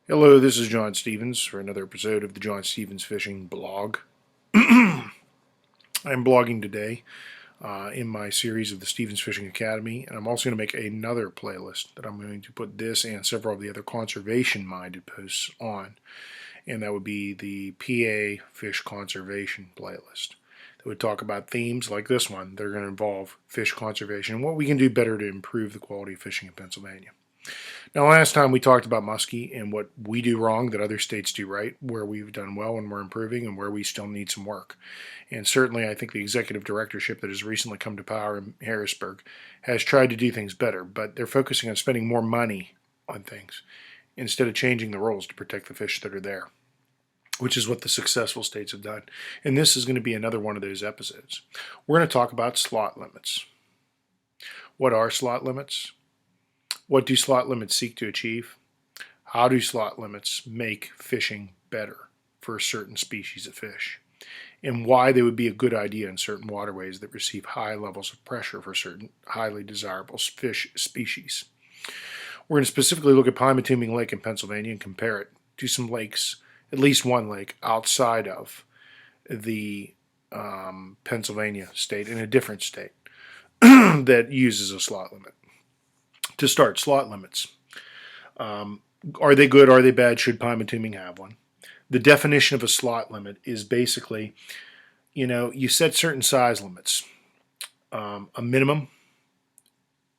Hello, this is John Stevens for another episode of the John Stevens Fishing Blog. I'm blogging today in my series of the Stevens Fishing Academy, and I'm also going to make another playlist that I'm going to put this and several of the other conservation-minded posts on, and that would be the PA Fish Conservation playlist. That would talk about themes like this one that are going to involve fish conservation and what we can do better to improve the quality of fishing in Pennsylvania. Now, last time we talked about muskie and what we do wrong that other states do right, where we've done well and we're improving, and where we still need some work. And certainly, I think the executive directorship that has recently come to power in Harrisburg has tried to do things better, but they're focusing on spending more money on things instead of changing the rules to protect the fish that are there, which is what the successful states have done. And this is going to be another one of those episodes. We're going to talk about slot limits. What are slot limits? What do slot limits seek to achieve? How do slot limits make fishing better for a certain species of fish? And why they would be a good idea in certain waterways that receive high levels of pressure for certain highly desirable fish species. We're going to specifically look at Pymatuning Lake in Pennsylvania and compare it to some lakes, at least one lake outside of the Pennsylvania state, in a different state that uses a slot limit. To start, slot limits. Are they good? Are they bad? Should Pymatuning have one? The definition of a slot limit is basically, you set certain size limits, a minimum,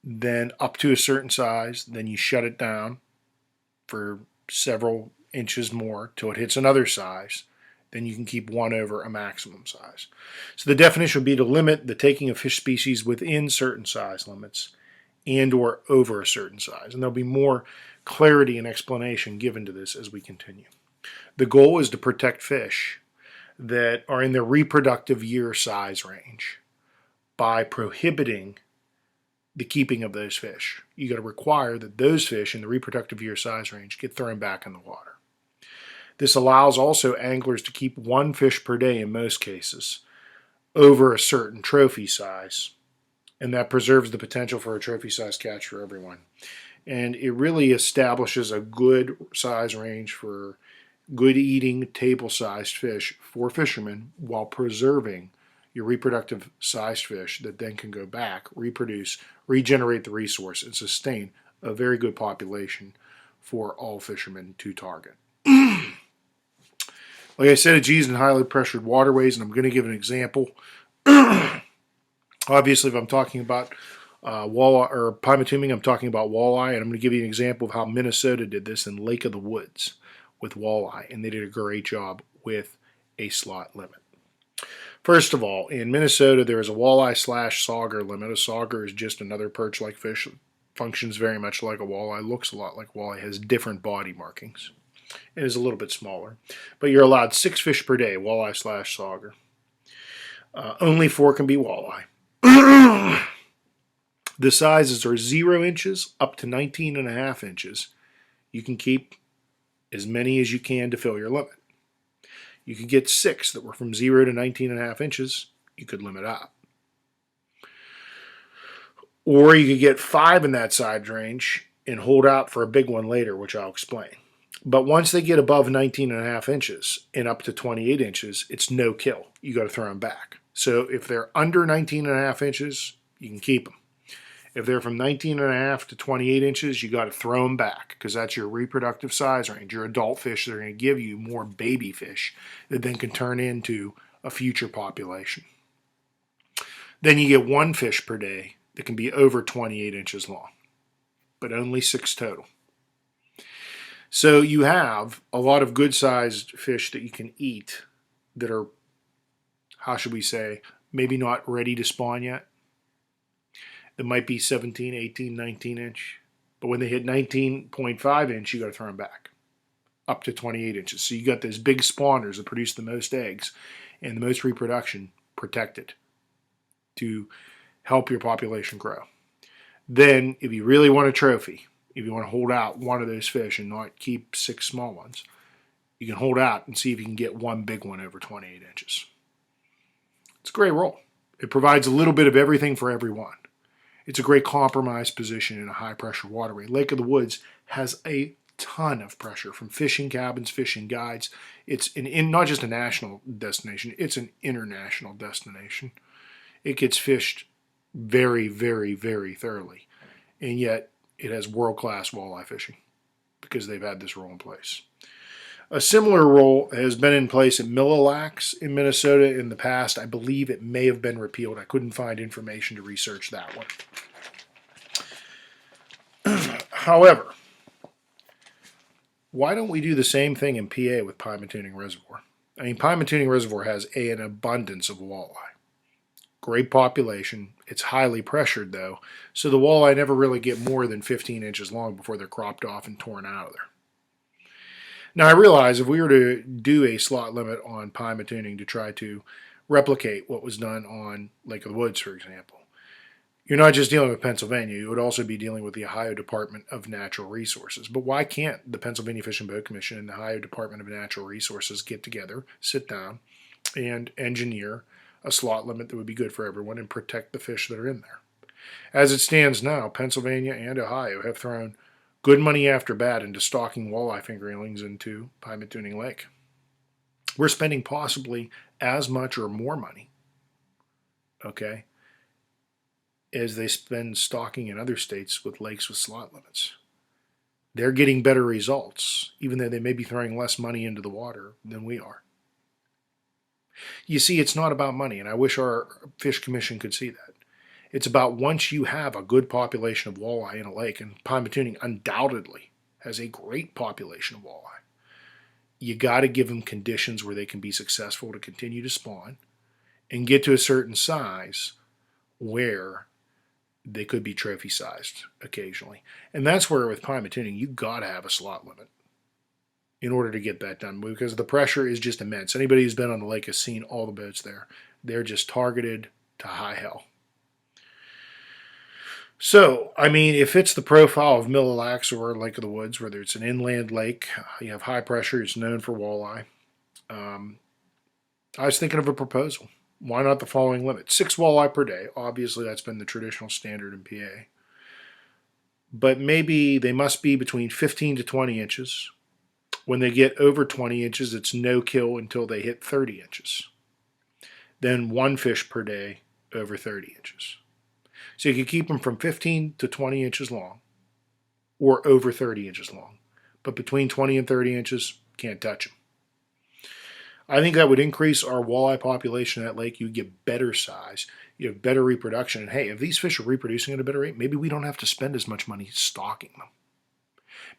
then up to a certain size, then you shut it down for several inches more till it hits another size. Then you can keep one over a maximum size. So the definition would be to limit the taking of fish species within certain size limits and or over a certain size. And there'll be more clarity and explanation given to this as we continue. The goal is to protect fish that are in the reproductive year size range by prohibiting the keeping of those fish. You got to require that those fish in the reproductive year size range get thrown back in the water. This allows also anglers to keep one fish per day in most cases over a certain trophy size, and that preserves the potential for a trophy-size catch for everyone. And it really establishes a good size range for good-eating, table-sized fish for fishermen while preserving your reproductive-sized fish that then can go back, reproduce, regenerate the resource, and sustain a very good population for all fishermen to target. Like I said, it's used in highly pressured waterways, and I'm going to give an example. Obviously, if I'm talking about walleye or Pymatuning, I'm talking about walleye, and I'm going to give you an example of how Minnesota did this in Lake of the Woods with walleye, and they did a great job with a slot limit. First of all, in Minnesota, there is a walleye / sauger limit. A sauger is just another perch-like fish. Functions very much like a walleye, looks a lot like walleye, has different body markings, and is a little bit smaller. But you're allowed 6 fish per day, walleye / sauger. Only 4 can be walleye. The sizes are 0 inches up to 19.5 inches. You can keep as many as you can to fill your limit. You could get 6 that were from 0 to 19.5 inches. You could limit up. Or you could get 5 in that size range and hold out for a big one later, which I'll explain. But once they get above 19.5 inches and up to 28 inches, it's no kill. You got to throw them back. So if they're under 19.5 inches, you can keep them. If they're from 19.5 to 28 inches, you got to throw them back because that's your reproductive size range. Your adult fish that are going to give you more baby fish that then can turn into a future population. Then you get 1 fish per day that can be over 28 inches long, but only 6 total. So you have a lot of good-sized fish that you can eat that are, how should we say, maybe not ready to spawn yet. That might be 17, 18, 19 inch. But when they hit 19.5 inch, you got to throw them back up to 28 inches. So you got those big spawners that produce the most eggs and the most reproduction protected to help your population grow. Then, if you really want a trophy, if you want to hold out one of those fish and not keep 6 small ones, you can hold out and see if you can get 1 big one over 28 inches. It's a great roll. It provides a little bit of everything for everyone. It's a great compromise position in a high-pressure waterway. Lake of the Woods has a ton of pressure from fishing cabins, fishing guides. It's not just a national destination, it's an international destination. It gets fished very, very, very thoroughly. And yet it has world-class walleye fishing because they've had this rule in place. A similar rule has been in place at Mille Lacs in Minnesota in the past. I believe it may have been repealed. I couldn't find information to research that one. However, why don't we do the same thing in PA with Pymatuning Reservoir? I mean, Pymatuning Reservoir has an abundance of walleye. Great population. It's highly pressured, though, so the walleye never really get more than 15 inches long before they're cropped off and torn out of there. Now, I realize if we were to do a slot limit on Pymatuning to try to replicate what was done on Lake of the Woods, for example, you're not just dealing with Pennsylvania, you would also be dealing with the Ohio Department of Natural Resources. But why can't the Pennsylvania Fish and Boat Commission and the Ohio Department of Natural Resources get together, sit down, and engineer a slot limit that would be good for everyone and protect the fish that are in there? As it stands now, Pennsylvania and Ohio have thrown good money after bad into stocking walleye fingerlings into Pymatuning Lake. We're spending possibly as much or more money, okay, as they spend stocking in other states with lakes with slot limits. They're getting better results, even though they may be throwing less money into the water than we are. You see, it's not about money, and I wish our Fish Commission could see that. It's about once you have a good population of walleye in a lake, and Pymatuning undoubtedly has a great population of walleye, you got to give them conditions where they can be successful to continue to spawn and get to a certain size where they could be trophy sized occasionally. And that's where with Pymatuning, you got to have a slot limit in order to get that done, because the pressure is just immense. Anybody who's been on the lake has seen all the boats there. They're just targeted to high hell. So, I mean, it fits the profile of Mille Lacs or Lake of the Woods, whether it's an inland lake, you have high pressure, it's known for walleye. I was thinking of a proposal. Why not the following limit? 6 walleye per day. Obviously, that's been the traditional standard in PA. But maybe they must be between 15 to 20 inches. When they get over 20 inches, it's no kill until they hit 30 inches. Then 1 fish per day over 30 inches. So you can keep them from 15 to 20 inches long or over 30 inches long. But between 20 and 30 inches, can't touch them. I think that would increase our walleye population at that lake. You get better size. You have better reproduction. And hey, if these fish are reproducing at a better rate, maybe we don't have to spend as much money stocking them.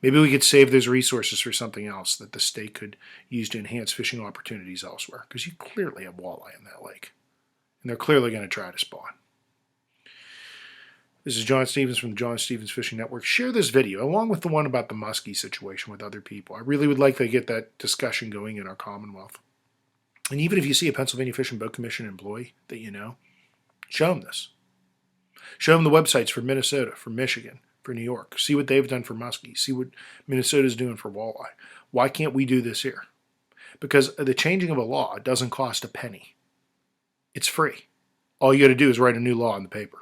Maybe we could save those resources for something else that the state could use to enhance fishing opportunities elsewhere. Because you clearly have walleye in that lake. And they're clearly going to try to spawn. This is John Stevens from the John Stevens Fishing Network. Share this video, along with the one about the muskie situation, with other people. I really would like to get that discussion going in our Commonwealth. And even if you see a Pennsylvania Fish and Boat Commission employee that you know, show them this. Show them the websites for Minnesota, for Michigan, for New York. See what they've done for muskie. See what Minnesota's doing for walleye. Why can't we do this here? Because the changing of a law doesn't cost a penny. It's free. All you got to do is write a new law on the paper.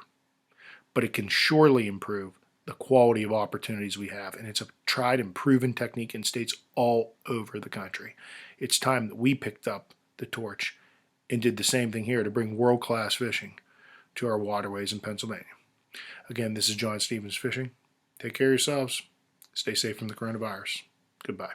But it can surely improve the quality of opportunities we have. And it's a tried and proven technique in states all over the country. It's time that we picked up the torch and did the same thing here to bring world-class fishing to our waterways in Pennsylvania. Again, this is John Stevens Fishing. Take care of yourselves. Stay safe from the coronavirus. Goodbye.